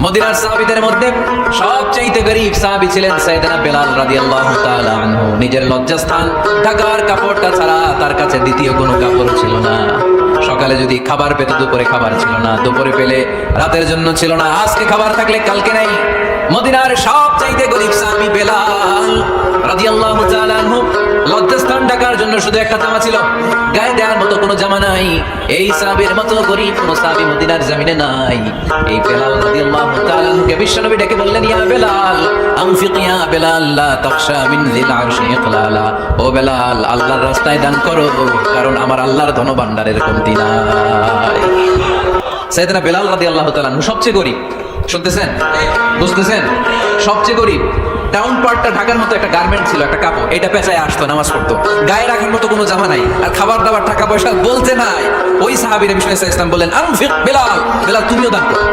মদিনার সাহাবীদের মধ্যে সবচেয়ে গরীব সাহাবী ছিলেন সাইয়েদনা বেলাল রাদিয়াল্লাহু তাআলা আনহু। নিজের লজ্জাস্থান ঢাকার কাপড়টা ছাড়া তার কাছে দ্বিতীয় কোনো কাপড় ছিল না। সকালে যদি খাবার পেত, দুপুরে খাবার ছিল না, দুপুরে পেলে রাতের জন্য ছিল না, আজকে খাবার থাকলে কালকে নাই। মদিনার সবচেয়ে গরীব সাহাবী বেলাল রাদিয়াল্লাহু তাআলা আনহু, লজ্জাস্থান ঢাকার জন্য শুধু একটা জামা ছিল, গায়ে দেওয়ার মতো কোনো জামা নাই। এই সাহাবীর মতো গরীব কোনো সাহাবী মদিনার জমিনে নাই। এই বেলাল রাদিয়াল্লাহু তাআলা আনহুকে বিশ্বনবী ডেকে বললেন, ইয়া বেলাল আনফিক ইয়া বেলাল লা তাখশা মিন যিল আরশি ইকলালা। ও বেলাল, আল্লাহর রাস্তায় দান করো, কারণ আমার আল্লাহর ধনভাণ্ডারের কমতি নাই। সাইয়েদনা বেলাল রাদিয়াল্লাহু তাআলা আনহু সবচেয়ে গরীব। শুনতেছেন, বুঝতেছেন? সবচেয়ে গরীব। ডাউন পার্টটা ঢাকার মতো একটা গার্মেন্ট ছিল, একটা কাপড়, এটা পেঁচায় আসতো, নামাজ পড়তো, গায়ে রাখার মতো কোনো জামা নাই, আর খাবার দাবার টাকা পয়সা বলতে নাই। ওই সাহাবীর বিষয়ে ইসলাম বলেন, আনফিক বেলাল, বেলাল তুমিও দান করো।